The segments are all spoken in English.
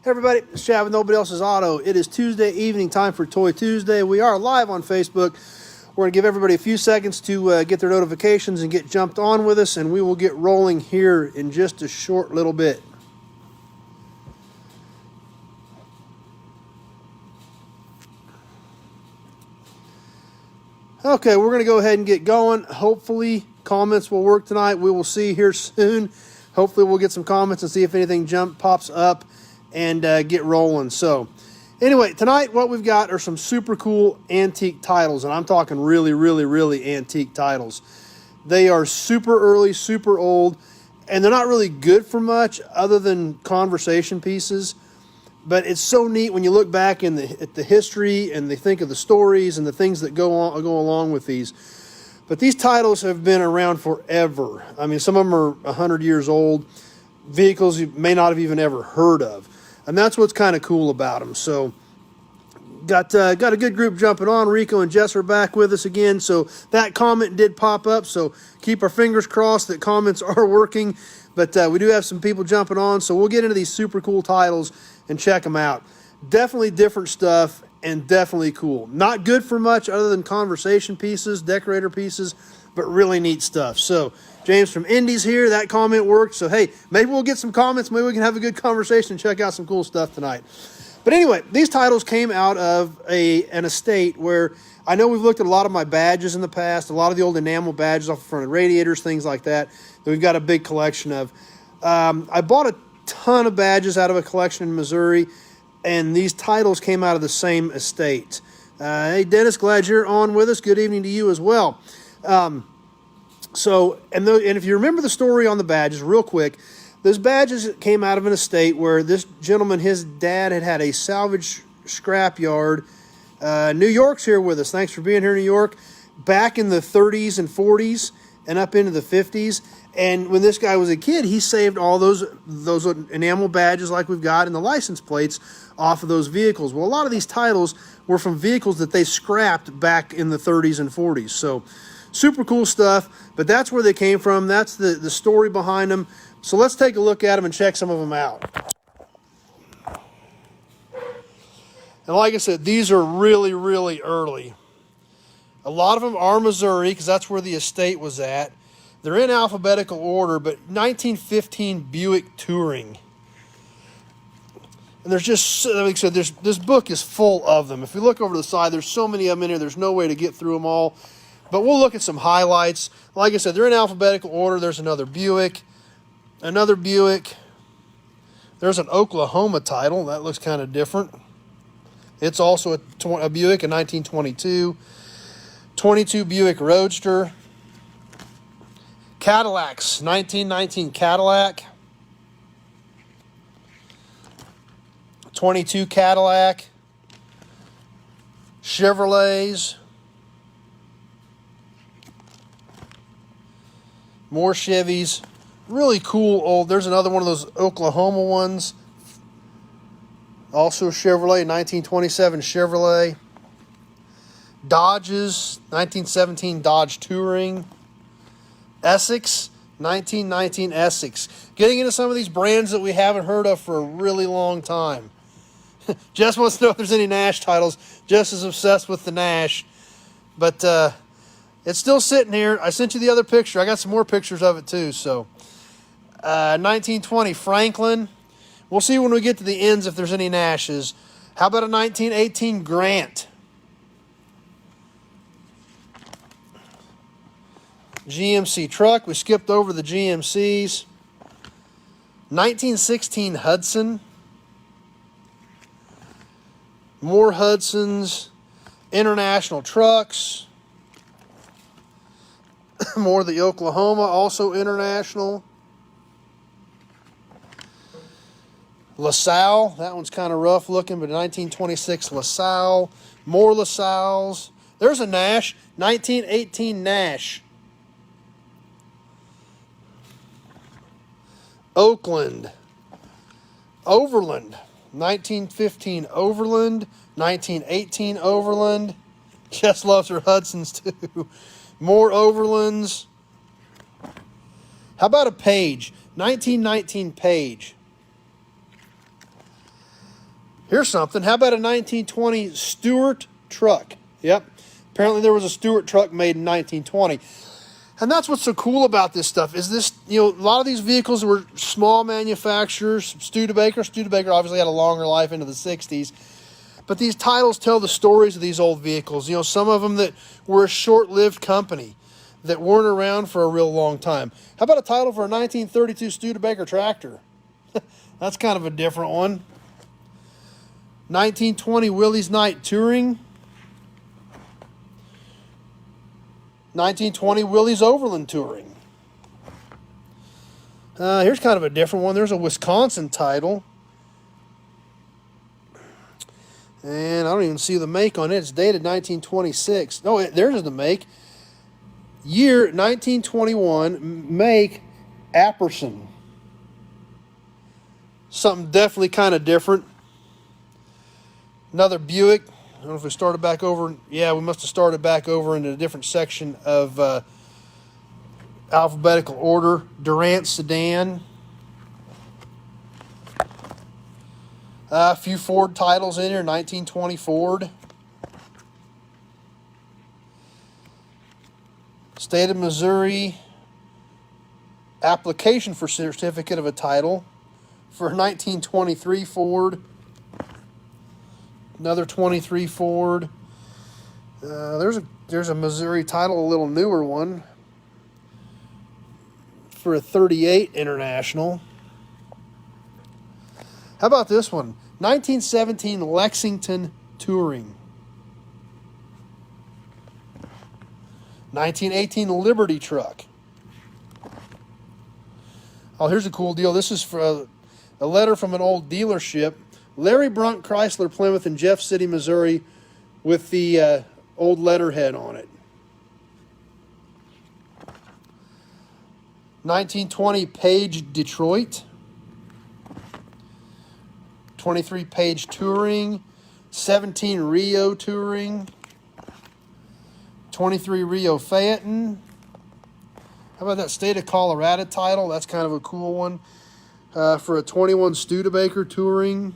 Hey everybody, it's Chad with Nobody Else's Auto. It is Tuesday evening, time for Toy Tuesday. We are live on Facebook. We're going to give everybody a few seconds to get their notifications and get jumped on with us, and we will get rolling here in just a short little bit. Okay, we're going to go ahead and get going. Hopefully, comments will work tonight. We will see here soon. Hopefully, we'll get some comments and see if anything pops up and get rolling. So anyway, tonight what we've got are some super cool antique titles, and I'm talking really antique titles. They are super early, super old, and they're not really good for much other than conversation pieces. But it's so neat when you look back at the history and they think of the stories and the things that go along with these. But these titles have been around forever. I mean, some of them are 100 years old. Vehicles you may not have even ever heard of. And that's what's kind of cool about them. So got a good group jumping on. Rico and Jess are back with us again. So that comment did pop up. So keep our fingers crossed that comments are working. But we do have some people jumping on. So we'll get into these super cool titles and check them out. Definitely different stuff and definitely cool. Not good for much other than conversation pieces, decorator pieces, but really neat stuff. So James from Indies here, that comment worked. So, hey, maybe we'll get some comments. Maybe we can have a good conversation and check out some cool stuff tonight. But anyway, these titles came out of an estate where I know we've looked at a lot of my badges in the past, a lot of the old enamel badges off the front of radiators, things like that we've got a big collection of. I bought a ton of badges out of a collection in Missouri, and these titles came out of the same estate. Hey, Dennis, glad you're on with us. Good evening to you as well. And if you remember the story on the badges, real quick, those badges came out of an estate where this gentleman, his dad, had a salvage scrap yard. New York's here with us. Thanks for being here, New York. Back in the 30s and 40s and up into the 50s. And when this guy was a kid, he saved all those enamel badges like we've got and the license plates off of those vehicles. Well, a lot of these titles were from vehicles that they scrapped back in the 30s and 40s. So super cool stuff, but that's where they came from. That's the story behind them. So let's take a look at them and check some of them out. And like I said, these are really early. A lot of them are Missouri because that's where the estate was at. They're in alphabetical order, but 1915 Buick Touring. And there's just, like I said, this book is full of them. If you look over to the side, there's so many of them in here, there's no way to get through them all. But we'll look at some highlights. Like I said, they're in alphabetical order. There's another Buick. There's an Oklahoma title. That looks kind of different. It's also a Buick, a 1922. 22 Buick Roadster. Cadillacs, 1919 Cadillac. 22 Cadillac. Chevrolets. More Chevys. Really cool old. There's another one of those Oklahoma ones. Also Chevrolet, 1927 Chevrolet. Dodges, 1917 Dodge Touring. Essex, 1919 Essex. Getting into some of these brands that we haven't heard of for a really long time. Jess wants to know if there's any Nash titles. Jess is obsessed with the Nash. But it's still sitting here. I sent you the other picture. I got some more pictures of it too. So 1920 Franklin. We'll see when we get to the ends if there's any Nashes. How about a 1918 Grant? GMC Truck. We skipped over the GMCs. 1916 Hudson. More Hudsons. International Trucks. More of the Oklahoma, also international. LaSalle. That one's kind of rough looking, but 1926 LaSalle. More LaSalles. There's a Nash. 1918 Nash. Oakland. Overland. 1915 Overland. 1918 Overland. Jess loves her Hudsons too. More Overlands. How about a Page? 1919 Page. Here's something. How about a 1920 Stuart Truck? Yep. Apparently there was a Stuart Truck made in 1920. And that's what's so cool about this stuff is this, a lot of these vehicles were small manufacturers. Studebaker obviously had a longer life into the 60s. But these titles tell the stories of these old vehicles. Some of them that were a short-lived company that weren't around for a real long time. How about a title for a 1932 Studebaker Tractor? That's kind of a different one. 1920 Willys Knight Touring. 1920 Willys Overland Touring. Here's kind of a different one. There's a Wisconsin title. And I don't even see the make on it. It's dated 1926. No, there's the make. Year 1921. Make Apperson. Something definitely kind of different. Another Buick. I don't know if we started back over. Yeah, we must have started back over into a different section of alphabetical order. Durant sedan. A few Ford titles in here. 1920 Ford. State of Missouri application for certificate of a title for 1923 Ford. Another 23 Ford. There's a Missouri title, a little newer one, for a 38 International. How about this one? 1917 Lexington Touring. 1918 Liberty Truck. Oh, here's a cool deal. This is for a letter from an old dealership. Larry Brunt Chrysler Plymouth in Jeff City, Missouri, with the old letterhead on it. 1920 Page Detroit. 23 Page Touring. 17 Rio Touring. 23 Rio Phaeton. How about that State of Colorado title? That's kind of a cool one. For a 21 Studebaker Touring.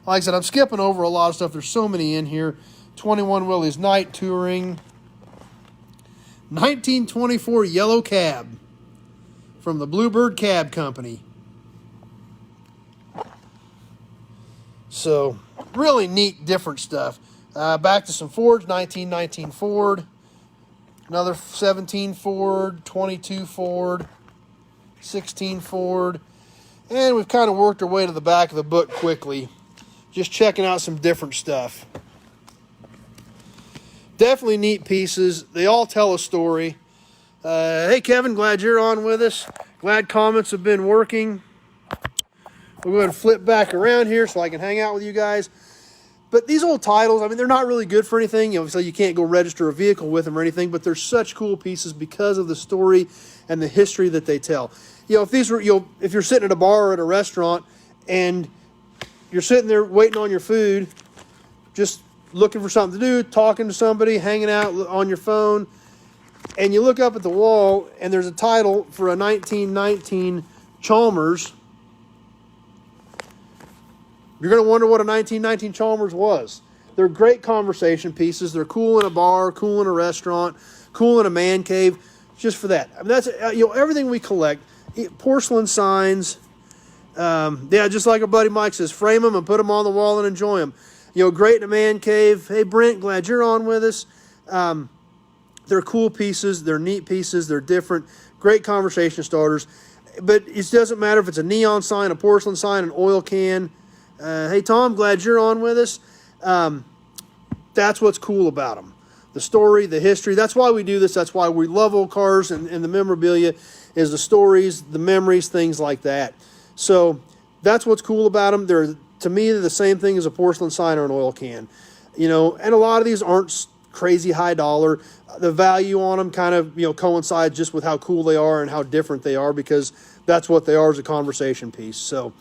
Like I said, I'm skipping over a lot of stuff. There's so many in here. 21 Willys Knight Touring. 1924 Yellow Cab from the Bluebird Cab Company. So, really neat, different stuff. Back to some Fords. 1919 Ford. Another 17 Ford. 22 Ford. 16 Ford. And we've kind of worked our way to the back of the book quickly. Just checking out some different stuff. Definitely neat pieces. They all tell a story. Hey, Kevin, glad you're on with us. Glad comments have been working. We'll go ahead and flip back around here so I can hang out with you guys. But these old titles, I mean, they're not really good for anything. So you can't go register a vehicle with them or anything, but they're such cool pieces because of the story and the history that they tell. If these were, if you're sitting at a bar or at a restaurant and you're sitting there waiting on your food, just looking for something to do, talking to somebody, hanging out on your phone, and you look up at the wall and there's a title for a 1919 Chalmers, you're going to wonder what a 1919 Chalmers was. They're great conversation pieces. They're cool in a bar, cool in a restaurant, cool in a man cave, just for that. I mean, that's everything we collect. Porcelain signs. Just like our buddy Mike says, frame them and put them on the wall and enjoy them. Great in a man cave. Hey, Brent, glad you're on with us. They're cool pieces. They're neat pieces. They're different. Great conversation starters. But it doesn't matter if it's a neon sign, a porcelain sign, an oil can. Hey, Tom, glad you're on with us. That's what's cool about them. The story, the history. That's why we do this. That's why we love old cars and the memorabilia is the stories, the memories, things like that. So that's what's cool about them. To me, they're the same thing as a porcelain sign or an oil can. And a lot of these aren't crazy high dollar. The value on them kind of, coincides just with how cool they are and how different they are because that's what they are as a conversation piece. So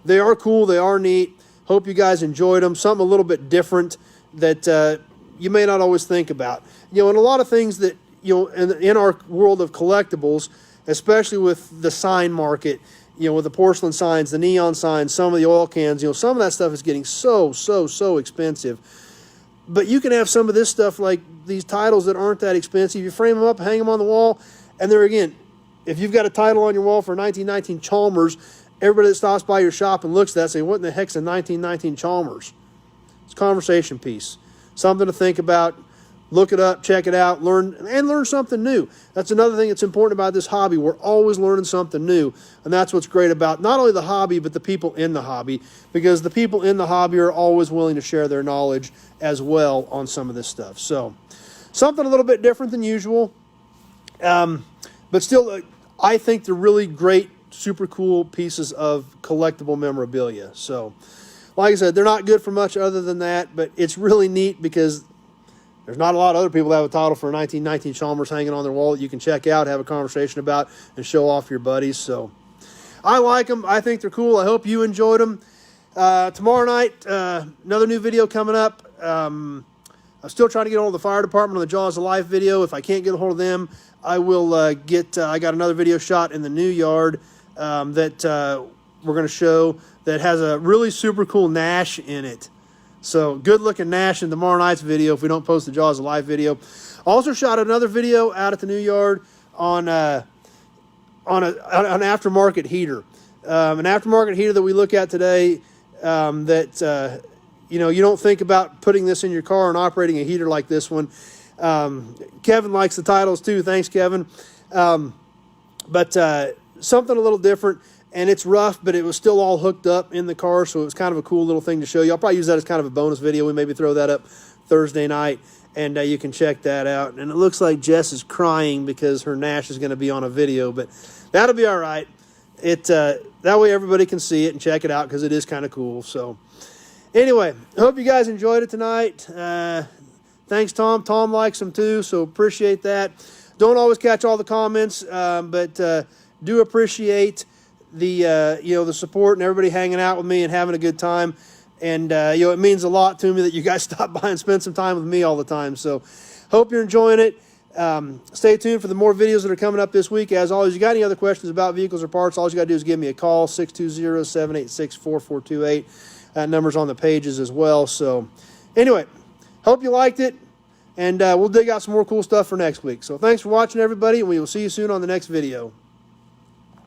they are cool. They are neat. Hope you guys enjoyed them. Something a little bit different that you may not always think about. And a lot of things that, in our world of collectibles, especially with the sign market, you know, with the porcelain signs, the neon signs, some of the oil cans, you know, some of that stuff is getting so expensive. But you can have some of this stuff like these titles that aren't that expensive. You frame them up, hang them on the wall, and there again, if you've got a title on your wall for 1919 Chalmers, everybody that stops by your shop and looks at that say, what in the heck's a 1919 Chalmers? It's a conversation piece. Something to think about. Look it up, check it out, learn something new. That's another thing that's important about this hobby. We're always learning something new, and that's what's great about not only the hobby, but the people in the hobby, because the people in the hobby are always willing to share their knowledge as well on some of this stuff. So something a little bit different than usual, but still, I think they're really great, super cool pieces of collectible memorabilia. So like I said, they're not good for much other than that, but it's really neat because there's not a lot of other people that have a title for a 1919 Chalmers hanging on their wall that you can check out, have a conversation about, and show off your buddies. So I like them. I think they're cool. I hope you enjoyed them. Tomorrow night, another new video coming up. I'm still trying to get a hold of the fire department on the Jaws of Life video. If I can't get a hold of them, I will I got another video shot in the new yard that we're going to show that has a really super cool Nash in it. So good looking Nash in tomorrow night's video if we don't post the Jaws of Life video. Also shot another video out at the new yard on an aftermarket heater. An aftermarket heater that we look at today that you know, you don't think about putting this in your car and operating a heater like this one. Kevin likes the titles too. Thanks, Kevin. But something a little different. And it's rough, but it was still all hooked up in the car, so it was kind of a cool little thing to show you. I'll probably use that as kind of a bonus video. We maybe throw that up Thursday night, and you can check that out. And it looks like Jess is crying because her Nash is going to be on a video, but that'll be all right. That way everybody can see it and check it out because it is kind of cool. So anyway, I hope you guys enjoyed it tonight. Thanks, Tom. Tom likes them too, so appreciate that. Don't always catch all the comments, but do appreciate the you know, the support and everybody hanging out with me and having a good time, and you know, it means a lot to me that you guys stop by and spend some time with me all the time. So hope you're enjoying it. Stay tuned for the more videos that are coming up this week. As always, you got any other questions about vehicles or parts, all you got to do is give me a call, 620-786-4428. That number's on the pages as well. So anyway, hope you liked it, and we'll dig out some more cool stuff for next week. So thanks for watching, everybody, and we will see you soon on the next video.